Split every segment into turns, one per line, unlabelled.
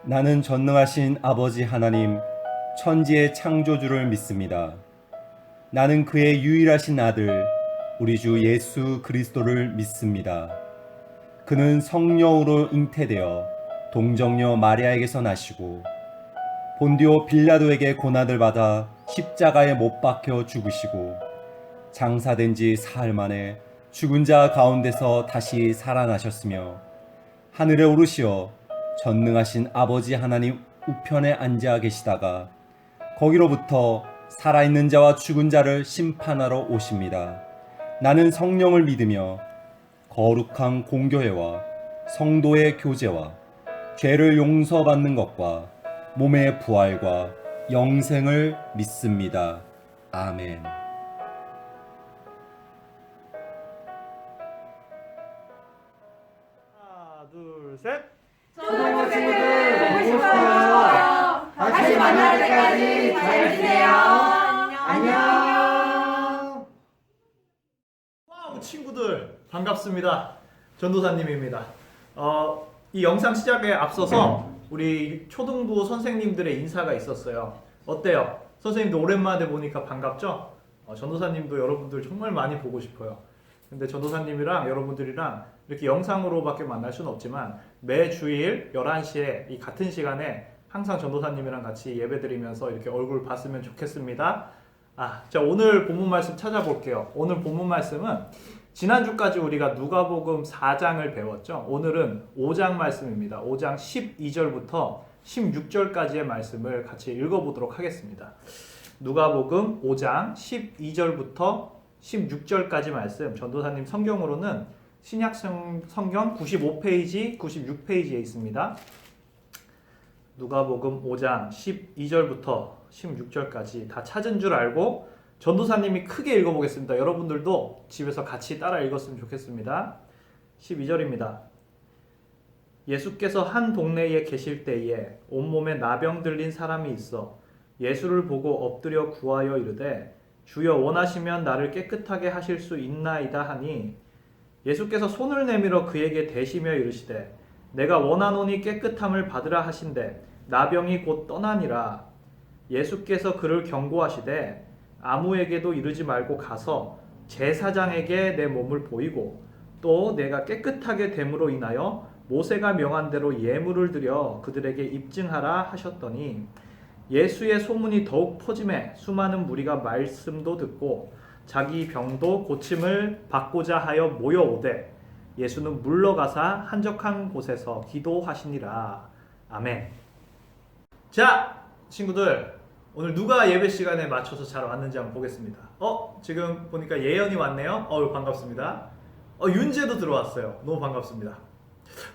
나는 전능하신 아버지 하나님, 천지의 창조주를 믿습니다. 나는 그의 유일하신 아들, 우리 주 예수 그리스도를 믿습니다. 그는 성령으로 잉태되어 동정녀 마리아에게서 나시고 본디오 빌라도에게 고난을 받아 십자가에 못 박혀 죽으시고 장사된 지 사흘 만에 죽은 자 가운데서 다시 살아나셨으며 하늘에 오르시어 전능하신 아버지 하나님 우편에 앉아 계시다가 거기로부터 살아있는 자와 죽은 자를 심판하러 오십니다. 나는 성령을 믿으며 거룩한 공교회와 성도의 교제와 죄를 용서받는 것과 몸의 부활과 영생을 믿습니다. 아멘.
하나, 둘, 셋.
초등부 친구들 보고 싶어요. 다시 만날 때까지 잘 지내요. 안녕.
와우, 친구들 반갑습니다. 전도사님입니다. 이 영상 시작에 앞서서 우리 초등부 선생님들의 인사가 있었어요. 어때요? 선생님도 오랜만에 보니까 반갑죠? 전도사님도 여러분들 정말 많이 보고 싶어요. 근데 전도사님이랑 여러분들이랑 이렇게 영상으로밖에 만날 수는 없지만 매주일 11시에 이 같은 시간에 항상 전도사님이랑 같이 예배드리면서 이렇게 얼굴 봤으면 좋겠습니다. 자, 오늘 본문 말씀 찾아볼게요. 오늘 본문 말씀은 지난주까지 우리가 누가복음 4장을 배웠죠. 오늘은 5장 말씀입니다. 5장 12절부터 16절까지의 말씀을 같이 읽어보도록 하겠습니다. 누가복음 5장 12절부터 16절까지 말씀, 전도사님 성경으로는 신약 성경 95페이지, 96페이지에 있습니다. 누가복음 5장 12절부터 16절까지 다 찾은 줄 알고 전도사님이 크게 읽어보겠습니다. 여러분들도 집에서 같이 따라 읽었으면 좋겠습니다. 12절입니다. 예수께서 한 동네에 계실 때에 온몸에 나병 들린 사람이 있어 예수를 보고 엎드려 구하여 이르되 주여 원하시면 나를 깨끗하게 하실 수 있나이다 하니 예수께서 손을 내밀어 그에게 대시며 이르시되 내가 원하노니 깨끗함을 받으라 하신대 나병이 곧 떠나니라. 예수께서 그를 경고하시되 아무에게도 이르지 말고 가서 제사장에게 내 몸을 보이고 또 내가 깨끗하게 됨으로 인하여 모세가 명한 대로 예물을 드려 그들에게 입증하라 하셨더니 예수의 소문이 더욱 퍼짐에 수많은 무리가 말씀도 듣고 자기 병도 고침을 받고자 하여 모여오되 예수는 물러가사 한적한 곳에서 기도하시니라. 아멘. 자, 친구들, 오늘 누가 예배 시간에 맞춰서 잘 왔는지 한번 보겠습니다. 지금 보니까 예연이 왔네요. 반갑습니다. 윤재도 들어왔어요. 너무 반갑습니다.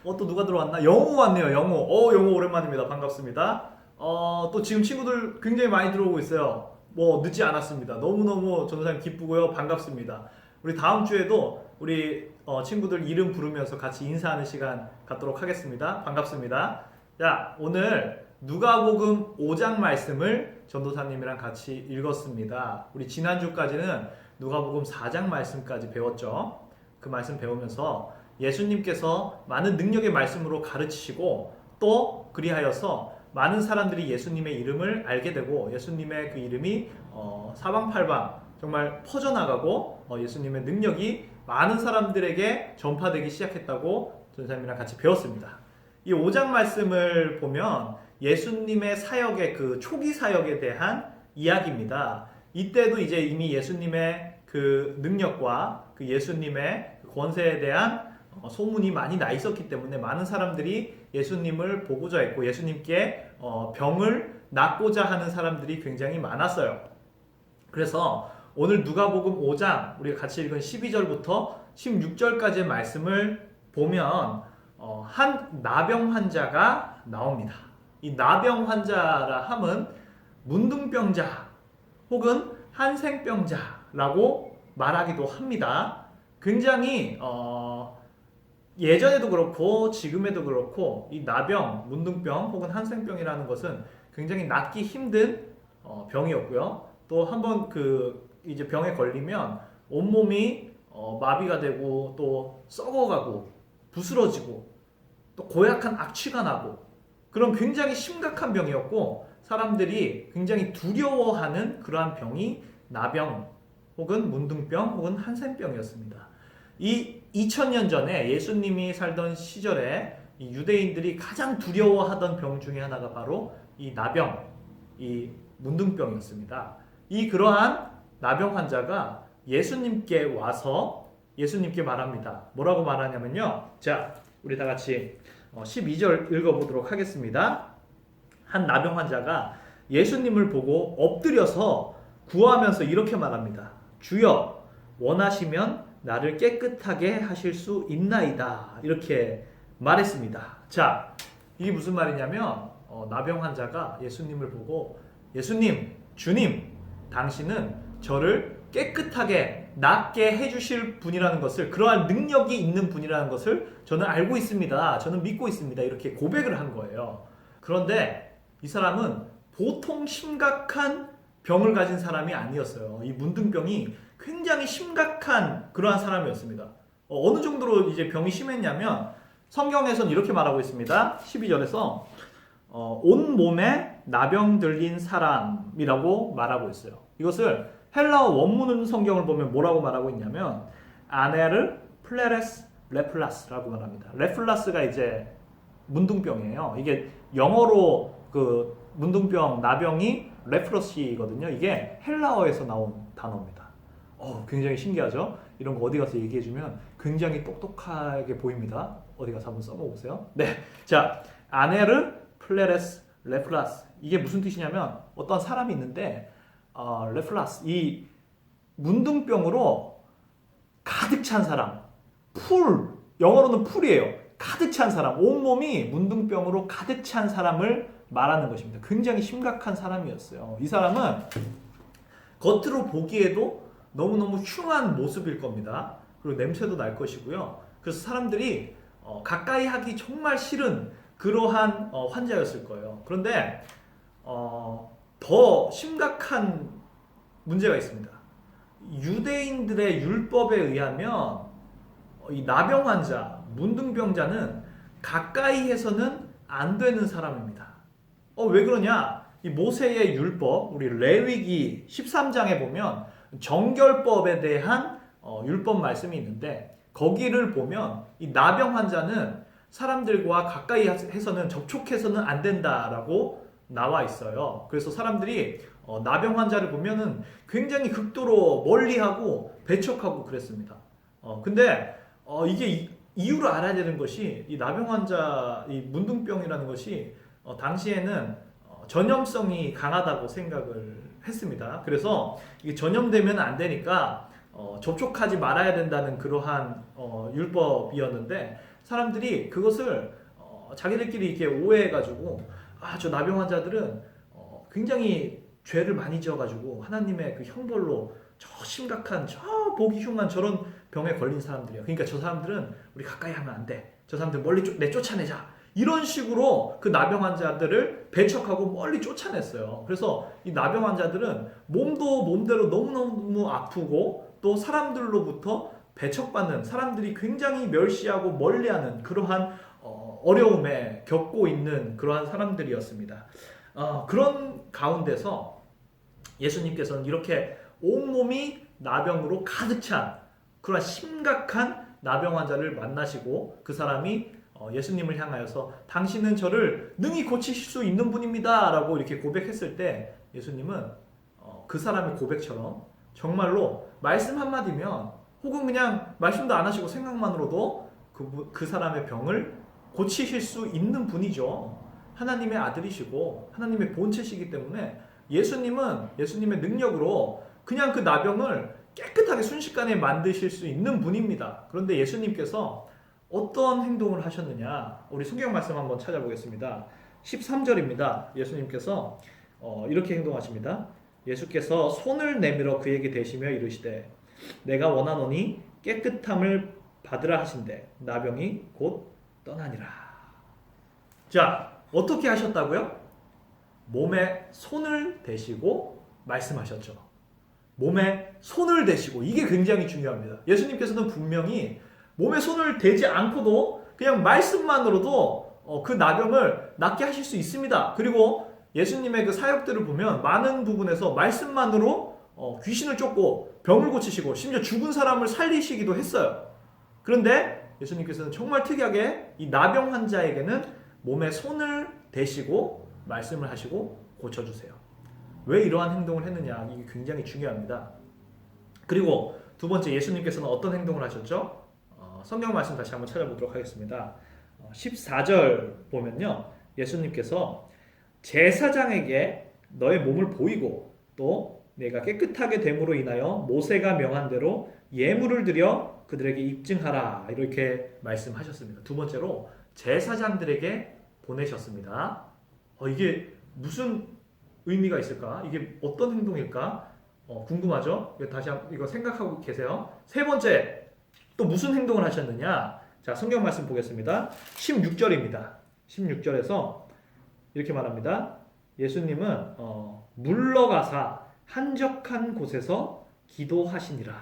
또 누가 들어왔나? 영호 왔네요. 영호. 영호 오랜만입니다. 반갑습니다. 또 지금 친구들 굉장히 많이 들어오고 있어요. 늦지 않았습니다. 너무너무 전도사님 기쁘고요. 반갑습니다. 우리 다음 주에도 우리 친구들 이름 부르면서 같이 인사하는 시간 갖도록 하겠습니다. 반갑습니다. 자, 오늘 누가복음 5장 말씀을 전도사님이랑 같이 읽었습니다. 우리 지난주까지는 누가복음 4장 말씀까지 배웠죠. 그 말씀 배우면서 예수님께서 많은 능력의 말씀으로 가르치시고 또 그리하여서 많은 사람들이 예수님의 이름을 알게 되고 예수님의 그 이름이 사방팔방 정말 퍼져나가고 예수님의 능력이 많은 사람들에게 전파되기 시작했다고 전사님이랑 같이 배웠습니다. 이 5장 말씀을 보면 예수님의 사역의 그 초기 사역에 대한 이야기입니다. 이때도 이제 이미 예수님의 그 능력과 그 예수님의 권세에 대한 소문이 많이 나 있었기 때문에 많은 사람들이 예수님을 보고자 했고 예수님께 병을 낫고자 하는 사람들이 굉장히 많았어요. 그래서 오늘 누가복음 5장 우리가 같이 읽은 12절부터 16절까지의 말씀을 보면 한 나병 환자가 나옵니다. 이 나병 환자라 함은 문둥병자 혹은 한생병자라고 말하기도 합니다. 굉장히 예전에도 그렇고 지금에도 그렇고 이 나병, 문둥병 혹은 한생병이라는 것은 굉장히 낫기 힘든 병이었고요. 또 한번 이제 병에 걸리면 온몸이 마비가 되고 또 썩어가고 부스러지고 또 고약한 악취가 나고 그런 굉장히 심각한 병이었고 사람들이 굉장히 두려워하는 그러한 병이 나병 혹은 문둥병 혹은 한센병이었습니다. 이 2000년 전에 예수님이 살던 시절에 이 유대인들이 가장 두려워하던 병 중에 하나가 바로 이 나병, 이 문둥병이었습니다. 이 그러한 나병 환자가 예수님께 와서 예수님께 말합니다. 뭐라고 말하냐면요. 자, 우리 다 같이 12절 읽어보도록 하겠습니다. 한 나병 환자가 예수님을 보고 엎드려서 구하면서 이렇게 말합니다. 주여, 원하시면 나를 깨끗하게 하실 수 있나이다. 이렇게 말했습니다. 자, 이게 무슨 말이냐면 나병 환자가 예수님을 보고 예수님, 주님, 당신은 저를 깨끗하게 낫게 해주실 분이라는 것을, 그러한 능력이 있는 분이라는 것을 저는 알고 있습니다. 저는 믿고 있습니다. 이렇게 고백을 한 거예요. 그런데 이 사람은 보통 심각한 병을 가진 사람이 아니었어요. 이 문둥병이 굉장히 심각한 그러한 사람이었습니다. 어느 정도로 이제 병이 심했냐면 성경에서는 이렇게 말하고 있습니다. 12절에서 온 몸에 나병 들린 사람이라고 말하고 있어요. 이것을 헬라어 원문 성경을 보면 뭐라고 말하고 있냐면 아네르 플레레스 레플라스라고 말합니다. 레플라스가 이제 문둥병이에요. 이게 영어로 그 문둥병, 나병이 레프러시거든요. 이게 헬라어에서 나온 단어입니다. 굉장히 신기하죠? 이런 거 어디 가서 얘기해주면 굉장히 똑똑하게 보입니다. 어디 가서 한번 써먹어보세요. 네, 자, 아네르 플레레스 레플라스, 이게 무슨 뜻이냐면 어떤 사람이 있는데 레플라스, 이 문둥병으로 가득 찬 사람, 영어로는 풀이에요. 가득 찬 사람, 온몸이 문둥병으로 가득 찬 사람을 말하는 것입니다. 굉장히 심각한 사람이었어요. 이 사람은 겉으로 보기에도 너무너무 흉한 모습일 겁니다. 그리고 냄새도 날 것이고요. 그래서 사람들이 가까이 하기 정말 싫은 그러한 환자였을 거예요. 그런데 더 심각한 문제가 있습니다. 유대인들의 율법에 의하면 이 나병 환자, 문둥병자는 가까이 해서는 안 되는 사람입니다. 왜 그러냐? 이 모세의 율법, 우리 레위기 13장에 보면 정결법에 대한 율법 말씀이 있는데 거기를 보면 이 나병 환자는 사람들과 가까이 해서는 접촉해서는 안 된다라고 나와 있어요. 그래서 사람들이 나병 환자를 보면은 굉장히 극도로 멀리하고 배척하고 그랬습니다. 근데 이게 이유를 알아야 되는 것이 이 나병 환자, 이 문둥병이라는 것이 당시에는 전염성이 강하다고 생각을 했습니다. 그래서 이게 전염되면 안 되니까 접촉하지 말아야 된다는 그러한 율법이었는데 사람들이 그것을 자기들끼리 이렇게 오해해가지고 저 나병 환자들은 굉장히 죄를 많이 지어가지고 하나님의 그 형벌로 저 심각한, 저 보기 흉한 저런 병에 걸린 사람들이에요. 그러니까 저 사람들은 우리 가까이 하면 안 돼. 저 사람들 멀리 내쫓아내자. 이런 식으로 그 나병 환자들을 배척하고 멀리 쫓아냈어요. 그래서 이 나병 환자들은 몸도 몸대로 너무너무 아프고 또 사람들로부터 배척받는, 사람들이 굉장히 멸시하고 멀리하는 그러한 어려움에 겪고 있는 그러한 사람들이었습니다. 그런 가운데서 예수님께서는 이렇게 온몸이 나병으로 가득 찬 그러한 심각한 나병 환자를 만나시고 그 사람이 예수님을 향하여서 당신은 저를 능히 고치실 수 있는 분입니다 라고 이렇게 고백했을 때 예수님은 그 사람의 고백처럼 정말로 말씀 한마디면 혹은 그냥 말씀도 안 하시고 생각만으로도 그 사람의 병을 고치실 수 있는 분이죠. 하나님의 아들이시고 하나님의 본체시기 때문에 예수님의 능력으로 그냥 그 나병을 깨끗하게 순식간에 만드실 수 있는 분입니다. 그런데 예수님께서 어떤 행동을 하셨느냐, 우리 성경 말씀 한번 찾아보겠습니다. 13절입니다. 예수님께서 이렇게 행동하십니다. 예수께서 손을 내밀어 그에게 대시며 이르시되 내가 원하노니 깨끗함을 받으라 하신대 나병이 곧 떠나니라. 자, 어떻게 하셨다고요? 몸에 손을 대시고 말씀하셨죠. 몸에 손을 대시고, 이게 굉장히 중요합니다. 예수님께서는 분명히 몸에 손을 대지 않고도 그냥 말씀만으로도 그 나병을 낫게 하실 수 있습니다. 그리고 예수님의 그 사역들을 보면 많은 부분에서 말씀만으로 귀신을 쫓고 병을 고치시고 심지어 죽은 사람을 살리시기도 했어요. 그런데 예수님께서는 정말 특이하게 이 나병 환자에게는 몸에 손을 대시고 말씀을 하시고 고쳐주세요. 왜 이러한 행동을 했느냐, 이게 굉장히 중요합니다. 그리고 두 번째, 예수님께서는 어떤 행동을 하셨죠? 성경 말씀 다시 한번 찾아보도록 하겠습니다. 14절 보면요, 예수님께서 제사장에게 너의 몸을 보이고 또 내가 깨끗하게 됨으로 인하여 모세가 명한 대로 예물을 드려 그들에게 입증하라, 이렇게 말씀하셨습니다. 두 번째로 제사장들에게 보내셨습니다. 이게 무슨 의미가 있을까? 이게 어떤 행동일까? 궁금하죠? 다시 한번 이거 생각하고 계세요. 세 번째, 또 무슨 행동을 하셨느냐? 자, 성경 말씀 보겠습니다. 16절입니다. 16절에서 이렇게 말합니다. 예수님은 물러가사 한적한 곳에서 기도하시니라,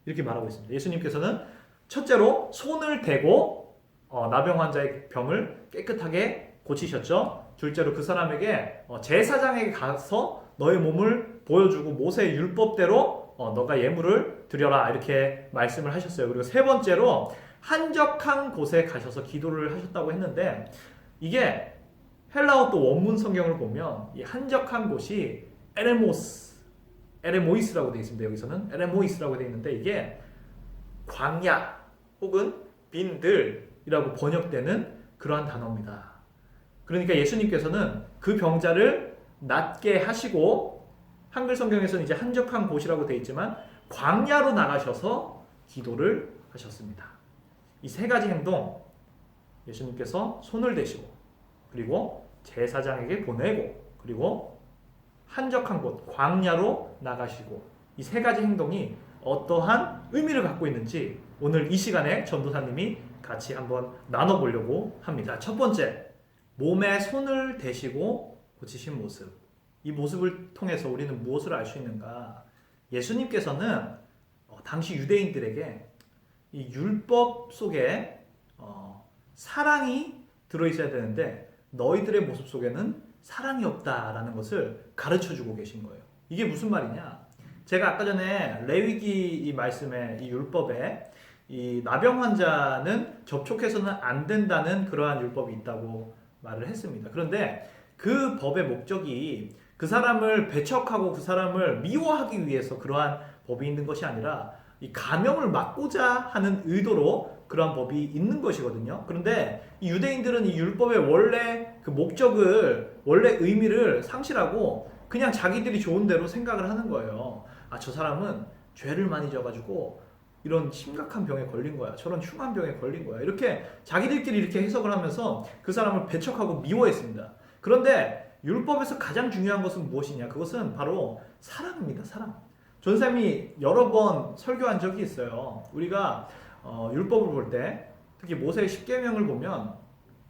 이렇게 말하고 있습니다. 예수님께서는 첫째로 손을 대고 나병 환자의 병을 깨끗하게 고치셨죠. 둘째로 그 사람에게 제사장에게 가서 너의 몸을 보여주고 모세의 율법대로 너가 예물을 드려라, 이렇게 말씀을 하셨어요. 그리고 세 번째로 한적한 곳에 가셔서 기도를 하셨다고 했는데, 이게 헬라어 또 원문 성경을 보면 이 한적한 곳이 에레모이스라고 되어 있습니다. 여기서는 에레모이스라고 되어 있는데, 이게 광야 혹은 빈들이라고 번역되는 그러한 단어입니다. 그러니까 예수님께서는 그 병자를 낫게 하시고, 한글 성경에서는 이제 한적한 곳이라고 되어 있지만 광야로 나가셔서 기도를 하셨습니다. 이 세 가지 행동, 예수님께서 손을 대시고, 그리고 제사장에게 보내고, 그리고 한적한 곳, 광야로 나가시고, 이 세 가지 행동이 어떠한 의미를 갖고 있는지 오늘 이 시간에 전도사님이 같이 한번 나눠보려고 합니다. 첫 번째, 몸에 손을 대시고 고치신 모습. 이 모습을 통해서 우리는 무엇을 알 수 있는가? 예수님께서는 당시 유대인들에게 이 율법 속에 사랑이 들어있어야 되는데 너희들의 모습 속에는 사랑이 없다라는 것을 가르쳐주고 계신 거예요. 이게 무슨 말이냐? 제가 아까 전에 레위기 이 말씀에, 이 율법에 이 나병 환자는 접촉해서는 안 된다는 그러한 율법이 있다고 말을 했습니다. 그런데 그 법의 목적이 그 사람을 배척하고 그 사람을 미워하기 위해서 그러한 법이 있는 것이 아니라 이 감염을 막고자 하는 의도로 그러한 법이 있는 것이거든요. 그런데 이 유대인들은 이 율법의 원래 그 목적을, 원래 의미를 상실하고 그냥 자기들이 좋은 대로 생각을 하는 거예요. 저 사람은 죄를 많이 져가지고 이런 심각한 병에 걸린 거야, 저런 흉한 병에 걸린 거야, 이렇게 자기들끼리 이렇게 해석을 하면서 그 사람을 배척하고 미워했습니다. 그런데 율법에서 가장 중요한 것은 무엇이냐? 그것은 바로 사랑입니다. 사랑. 전쌤이 여러 번 설교한 적이 있어요. 우리가 율법을 볼 때, 특히 모세의 10계명을 보면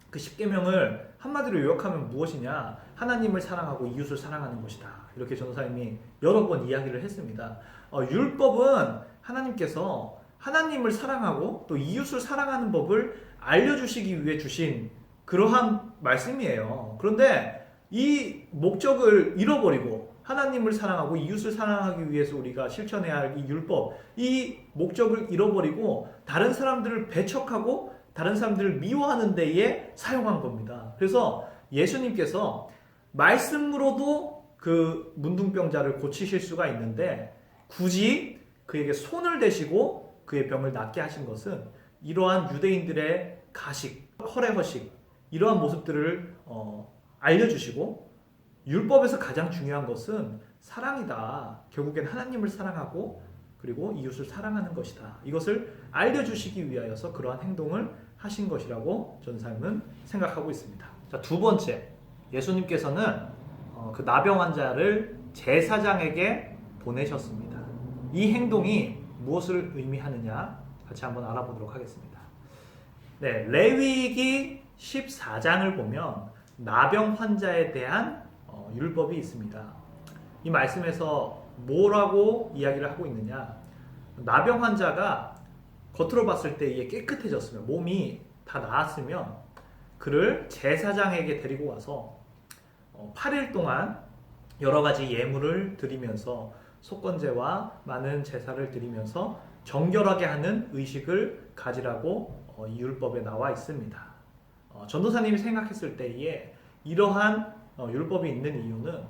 그 10계명을 한마디로 요약하면 무엇이냐? 하나님을 사랑하고 이웃을 사랑하는 것이다, 이렇게 전도사님이 여러 번 이야기를 했습니다. 율법은 하나님께서 하나님을 사랑하고 또 이웃을 사랑하는 법을 알려주시기 위해 주신 그러한 말씀이에요. 그런데 이 목적을 잃어버리고 하나님을 사랑하고 이웃을 사랑하기 위해서 우리가 실천해야 할 이 율법, 이 목적을 잃어버리고 다른 사람들을 배척하고 다른 사람들을 미워하는 데에 사용한 겁니다. 그래서 예수님께서 말씀으로도 그 문둥병자를 고치실 수가 있는데 굳이 그에게 손을 대시고 그의 병을 낫게 하신 것은 이러한 유대인들의 가식, 허례허식, 이러한 모습들을 알려주시고, 율법에서 가장 중요한 것은 사랑이다, 결국엔 하나님을 사랑하고 그리고 이웃을 사랑하는 것이다, 이것을 알려주시기 위하여서 그러한 행동을 하신 것이라고 전사님은 생각하고 있습니다. 자, 두 번째, 예수님께서는 그 나병 환자를 제사장에게 보내셨습니다. 이 행동이 무엇을 의미하느냐 같이 한번 알아보도록 하겠습니다. 네, 레위기 14장을 보면 나병 환자에 대한 율법이 있습니다. 이 말씀에서 뭐라고 이야기를 하고 있느냐? 나병 환자가 겉으로 봤을 때 이게 깨끗해졌으면, 몸이 다 나았으면 그를 제사장에게 데리고 와서 8일 동안 여러 가지 예물을 드리면서 속건제와 많은 제사를 드리면서 정결하게 하는 의식을 가지라고 이 율법에 나와 있습니다. 전도사님이 생각했을 때에 이러한 율법이 있는 이유는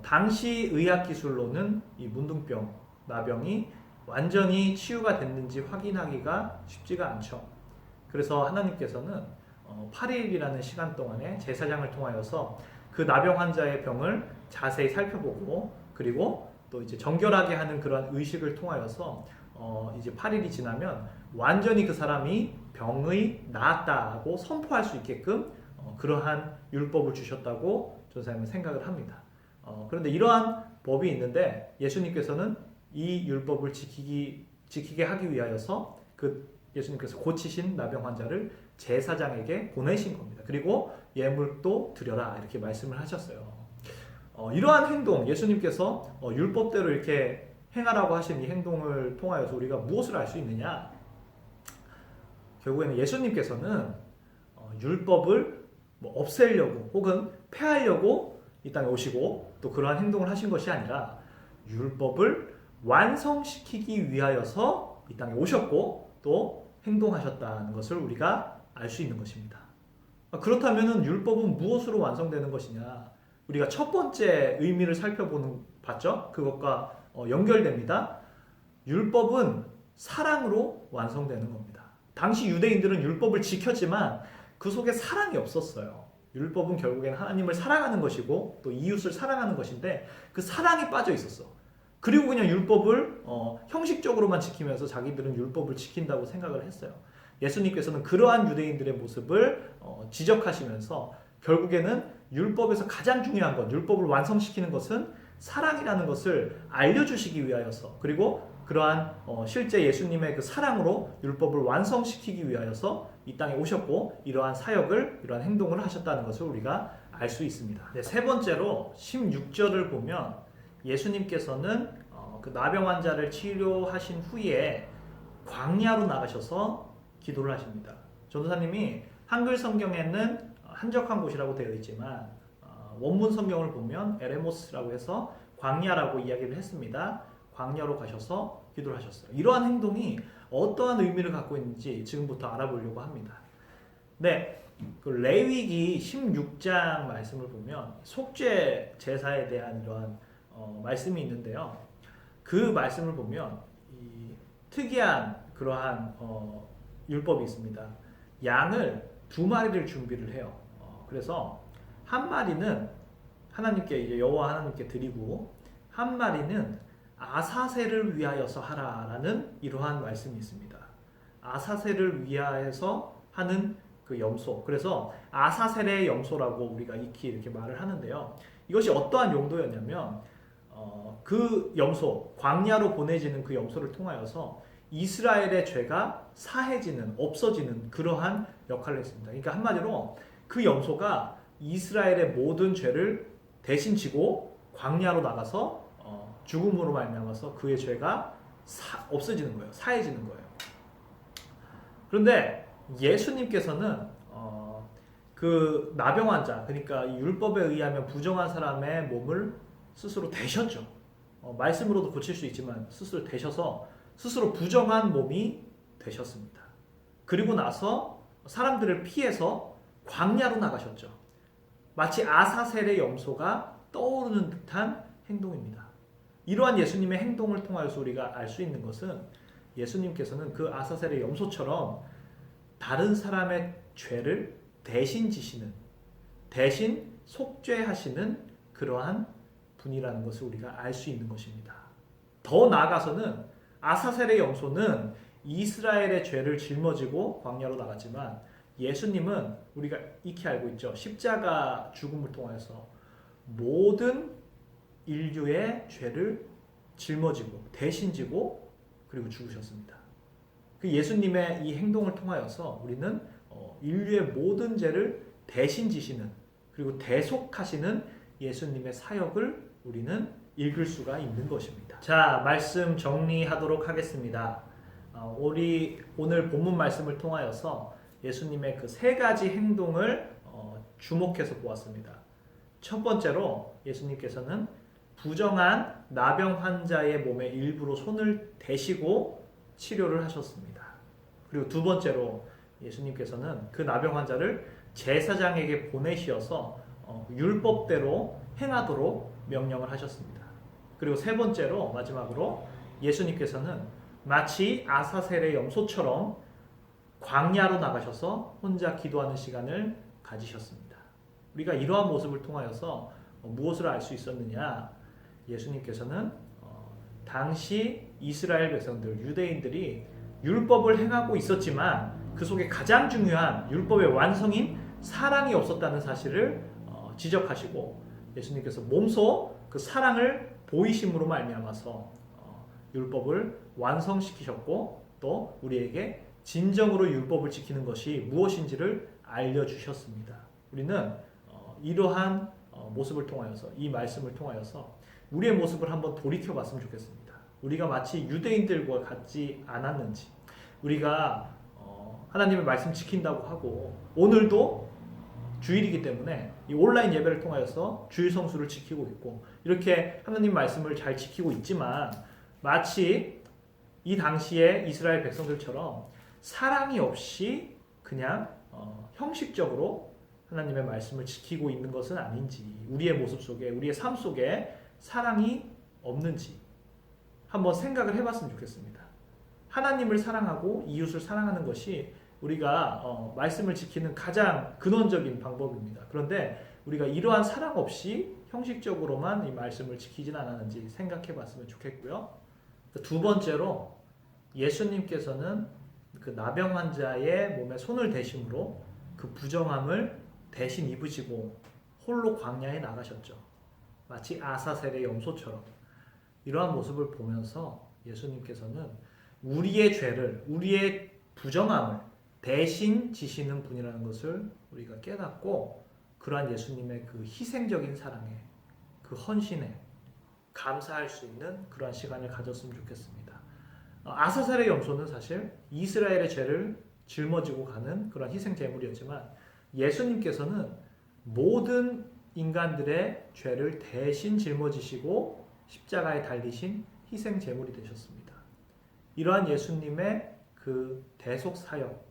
당시 의학 기술로는 이 문둥병, 나병이 완전히 치유가 됐는지 확인하기가 쉽지가 않죠. 그래서 하나님께서는 8일이라는 시간 동안에 제사장을 통하여서 그 나병 환자의 병을 자세히 살펴보고 그리고 또 이제 정결하게 하는 그런 의식을 통하여서 이제 8일이 지나면 완전히 그 사람이 병의 나았다고 선포할 수 있게끔 그러한 율법을 주셨다고 전사님은 생각을 합니다. 그런데 이러한 법이 있는데 예수님께서는 이 율법을 지키게 하기 위하여서 그 예수님께서 고치신 나병 환자를 제사장에게 보내신 겁니다. 그리고 예물도 드려라 이렇게 말씀을 하셨어요. 이러한 행동, 예수님께서 율법대로 이렇게 행하라고 하신 이 행동을 통하여서 우리가 무엇을 알 수 있느냐? 결국에는 예수님께서는 율법을 없애려고 혹은 폐하려고 이 땅에 오시고 또 그러한 행동을 하신 것이 아니라 율법을 완성시키기 위하여서 이 땅에 오셨고 또 행동하셨다는 것을 우리가 알 수 있는 것입니다. 그렇다면 율법은 무엇으로 완성되는 것이냐? 우리가 첫 번째 의미를 봤죠? 그것과 연결됩니다. 율법은 사랑으로 완성되는 겁니다. 당시 유대인들은 율법을 지켰지만 그 속에 사랑이 없었어요. 율법은 결국에는 하나님을 사랑하는 것이고 또 이웃을 사랑하는 것인데 그 사랑이 빠져 있었어. 그리고 그냥 율법을 형식적으로만 지키면서 자기들은 율법을 지킨다고 생각을 했어요. 예수님께서는 그러한 유대인들의 모습을 지적하시면서 결국에는 율법에서 가장 중요한 것, 율법을 완성시키는 것은 사랑이라는 것을 알려주시기 위하여서 그리고 그러한 실제 예수님의 그 사랑으로 율법을 완성시키기 위하여서 이 땅에 오셨고 이러한 사역을 이러한 행동을 하셨다는 것을 우리가 알 수 있습니다. 네, 세 번째로 16절을 보면 예수님께서는 그 나병 환자를 치료하신 후에 광야로 나가셔서 기도를 하십니다. 전도사님이 한글 성경에는 한적한 곳이라고 되어 있지만 원문 성경을 보면 에레모스라고 해서 광야라고 이야기를 했습니다. 광야로 가셔서 기도를 하셨어요. 이러한 행동이 어떠한 의미를 갖고 있는지 지금부터 알아보려고 합니다. 네, 그 레위기 16장 말씀을 보면 속죄 제사에 대한 이러한 말씀이 있는데요. 그 말씀을 보면 이 특이한 그러한 율법이 있습니다. 양을 2마리를 준비를 해요. 그래서 한 마리는 하나님께 이제 여호와 하나님께 드리고 한 마리는 아사셀을 위하여서 하라라는 이러한 말씀이 있습니다. 아사셀을 위하여서 하는 그 염소. 그래서 아사셀의 염소라고 우리가 익히 이렇게 말을 하는데요. 이것이 어떠한 용도였냐면 그 염소, 광야로 보내지는 그 염소를 통하여서 이스라엘의 죄가 사해지는, 없어지는 그러한 역할을 했습니다. 그러니까 한마디로 그 염소가 이스라엘의 모든 죄를 대신 지고 광야로 나가서 죽음으로 말미암아서 그의 죄가 없어지는 거예요. 사해지는 거예요. 그런데 예수님께서는 그 나병 환자, 그러니까 이 율법에 의하면 부정한 사람의 몸을 스스로 대셨죠. 말씀으로도 고칠 수 있지만 스스로 대셔서 스스로 부정한 몸이 되셨습니다. 그리고 나서 사람들을 피해서 광야로 나가셨죠. 마치 아사셀의 염소가 떠오르는 듯한 행동입니다. 이러한 예수님의 행동을 통하여서 우리가 알 수 있는 것은 예수님께서는 그 아사셀의 염소처럼 다른 사람의 죄를 대신 지시는, 대신 속죄하시는 그러한 분이라는 것을 우리가 알 수 있는 것입니다. 더 나아가서는 아사셀의 염소는 이스라엘의 죄를 짊어지고 광야로 나갔지만 예수님은 우리가 익히 알고 있죠. 십자가 죽음을 통해서 모든 인류의 죄를 짊어지고 대신 지고 그리고 죽으셨습니다. 그 예수님의 이 행동을 통하여서 우리는 인류의 모든 죄를 대신 지시는 그리고 대속하시는 예수님의 사역을 우리는 읽을 수가 있는 것입니다. 자, 말씀 정리하도록 하겠습니다. 우리 오늘 본문 말씀을 통하여서 예수님의 그 세 가지 행동을 주목해서 보았습니다. 첫 번째로 예수님께서는 부정한 나병 환자의 몸의 일부로 손을 대시고 치료를 하셨습니다. 그리고 두 번째로 예수님께서는 그 나병 환자를 제사장에게 보내시어서 율법대로 행하도록 명령을 하셨습니다. 그리고 세 번째로 마지막으로 예수님께서는 마치 아사셀의 염소처럼 광야로 나가셔서 혼자 기도하는 시간을 가지셨습니다. 우리가 이러한 모습을 통하여서 무엇을 알 수 있었느냐? 예수님께서는 당시 이스라엘 백성들, 유대인들이 율법을 행하고 있었지만 그 속에 가장 중요한 율법의 완성인 사랑이 없었다는 사실을 지적하시고 예수님께서 몸소 그 사랑을 보이심으로 말미암아서 율법을 완성시키셨고 또 우리에게 진정으로 율법을 지키는 것이 무엇인지를 알려주셨습니다. 우리는 이러한 모습을 통하여서 이 말씀을 통하여서 우리의 모습을 한번 돌이켜 봤으면 좋겠습니다. 우리가 마치 유대인들과 같지 않았는지, 우리가 하나님의 말씀 지킨다고 하고 오늘도 주일이기 때문에 이 온라인 예배를 통하여서 주일 성수를 지키고 있고 이렇게 하나님 말씀을 잘 지키고 있지만 마치 이 당시에 이스라엘 백성들처럼 사랑이 없이 그냥 형식적으로 하나님의 말씀을 지키고 있는 것은 아닌지, 우리의 모습 속에, 우리의 삶 속에 사랑이 없는지 한번 생각을 해봤으면 좋겠습니다. 하나님을 사랑하고 이웃을 사랑하는 것이 우리가 말씀을 지키는 가장 근원적인 방법입니다. 그런데 우리가 이러한 사랑 없이 형식적으로만 이 말씀을 지키진 않았는지 생각해 봤으면 좋겠고요. 두 번째로 예수님께서는 그 나병 환자의 몸에 손을 대심으로 그 부정함을 대신 입으시고 홀로 광야에 나가셨죠. 마치 아사셀의 염소처럼. 이러한 모습을 보면서 예수님께서는 우리의 죄를, 우리의 부정함을 대신 지시는 분이라는 것을 우리가 깨닫고 그러한 예수님의 그 희생적인 사랑에, 그 헌신에 감사할 수 있는 그러한 시간을 가졌으면 좋겠습니다. 아사셀의 염소는 사실 이스라엘의 죄를 짊어지고 가는 그런 희생 제물이었지만 예수님께서는 모든 인간들의 죄를 대신 짊어지시고 십자가에 달리신 희생 제물이 되셨습니다. 이러한 예수님의 그 대속 사역,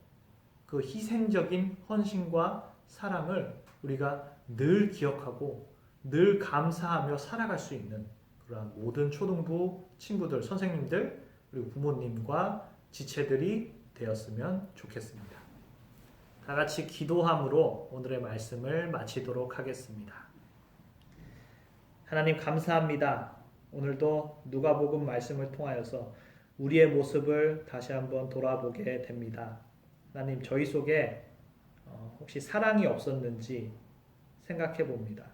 그 희생적인 헌신과 사랑을 우리가 늘 기억하고 늘 감사하며 살아갈 수 있는 그러한 모든 초등부 친구들, 선생님들 그리고 부모님과 지체들이 되었으면 좋겠습니다. 다 같이 기도함으로 오늘의 말씀을 마치도록 하겠습니다. 하나님 감사합니다. 오늘도 누가복음 말씀을 통하여서 우리의 모습을 다시 한번 돌아보게 됩니다. 하나님 저희 속에 혹시 사랑이 없었는지 생각해 봅니다.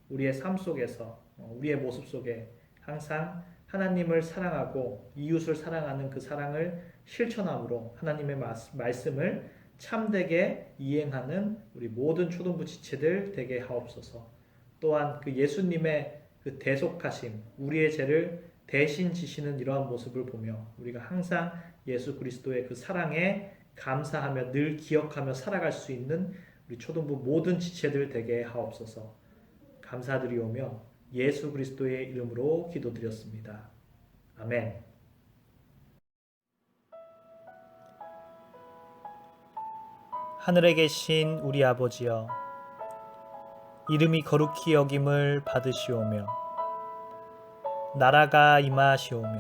우리의 삶 속에서 우리의 모습 속에 항상 하나님을 사랑하고 이웃을 사랑하는 그 사랑을 실천함으로 하나님의 말씀을 참되게 이행하는 우리 모든 초등부 지체들 되게 하옵소서. 또한 그 예수님의 그 대속하심, 우리의 죄를 대신 지시는 이러한 모습을 보며 우리가 항상 예수 그리스도의 그 사랑에 감사하며 늘 기억하며 살아갈 수 있는 우리 초등부 모든 지체들 되게 하옵소서. 감사드리오며 예수 그리스도의 이름으로 기도드렸습니다. 아멘. 하늘에 계신 우리 아버지여, 이름이 거룩히 여김을 받으시오며 나라가 임하시오며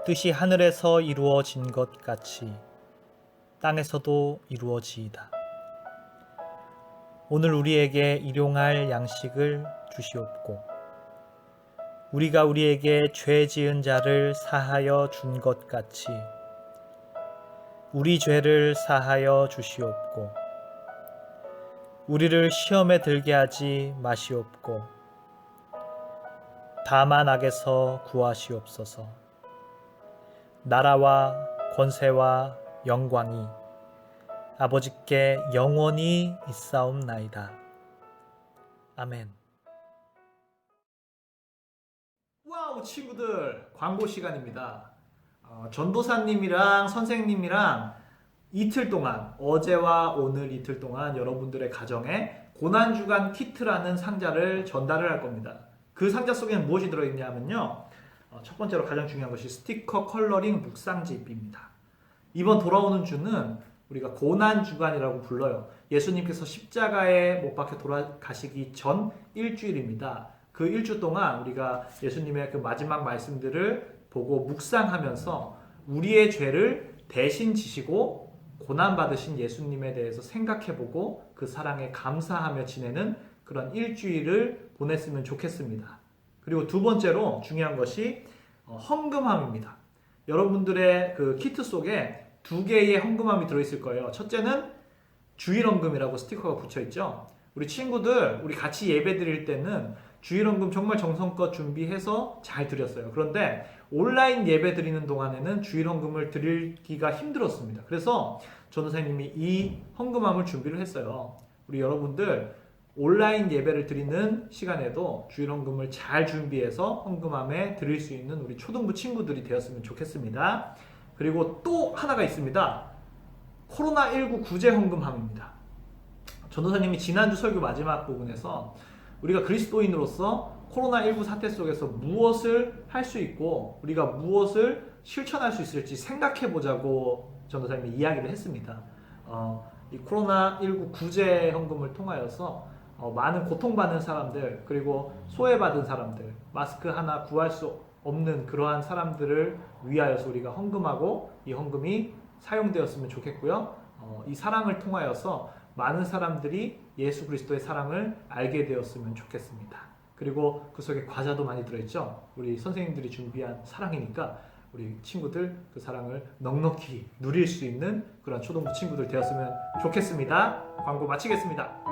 뜻이 하늘에서 이루어진 것 같이 땅에서도 이루어지이다. 오늘 우리에게 일용할 양식을 주시옵고 우리가 우리에게 죄 지은 자를 사하여 준 것 같이 우리 죄를 사하여 주시옵고 우리를 시험에 들게 하지 마시옵고 다만 악에서 구하시옵소서. 나라와 권세와 영광이 아버지께 영원히 있사옵나이다. 아멘. 와우 친구들, 광고 시간입니다. 전도사님이랑 선생님이랑 이틀 동안, 어제와 오늘 이틀 동안 여러분들의 가정에 고난주간 키트라는 상자를 전달을 할 겁니다. 그 상자 속에는 무엇이 들어있냐면요. 첫 번째로 가장 중요한 것이 스티커 컬러링 묵상집입니다. 이번 돌아오는 주는 우리가 고난주간이라고 불러요. 예수님께서 십자가에 못 박혀 돌아가시기 전 일주일입니다. 그 일주 동안 우리가 예수님의 그 마지막 말씀들을 보고 묵상하면서 우리의 죄를 대신 지시고 고난받으신 예수님에 대해서 생각해보고 그 사랑에 감사하며 지내는 그런 일주일을 보냈으면 좋겠습니다. 그리고 두 번째로 중요한 것이 헌금함입니다. 여러분들의 그 키트 속에 두 개의 헌금함이 들어있을 거예요. 첫째는 주일헌금이라고 스티커가 붙여있죠. 우리 친구들, 우리 같이 예배 드릴 때는 주일헌금 정말 정성껏 준비해서 잘 드렸어요. 그런데 온라인 예배 드리는 동안에는 주일헌금을 드리기가 힘들었습니다. 그래서 전도사님이 이 헌금함을 준비를 했어요. 우리 여러분들 온라인 예배를 드리는 시간에도 주일헌금을 잘 준비해서 헌금함에 드릴 수 있는 우리 초등부 친구들이 되었으면 좋겠습니다. 그리고 또 하나가 있습니다. 코로나19 구제 헌금함입니다. 전도사님이 지난주 설교 마지막 부분에서 우리가 그리스도인으로서 코로나19 사태 속에서 무엇을 할 수 있고 우리가 무엇을 실천할 수 있을지 생각해 보자고 전도사님이 이야기를 했습니다. 이 코로나19 구제 헌금을 통하여서 많은 고통받는 사람들, 그리고 소외받은 사람들, 마스크 하나 구할 수 없는 그러한 사람들을 위하여서 우리가 헌금하고 이 헌금이 사용되었으면 좋겠고요. 이 사랑을 통하여서 많은 사람들이 예수 그리스도의 사랑을 알게 되었으면 좋겠습니다. 그리고 그 속에 과자도 많이 들어있죠. 우리 선생님들이 준비한 사랑이니까 우리 친구들 그 사랑을 넉넉히 누릴 수 있는 그런 초등부 친구들 되었으면 좋겠습니다. 광고 마치겠습니다.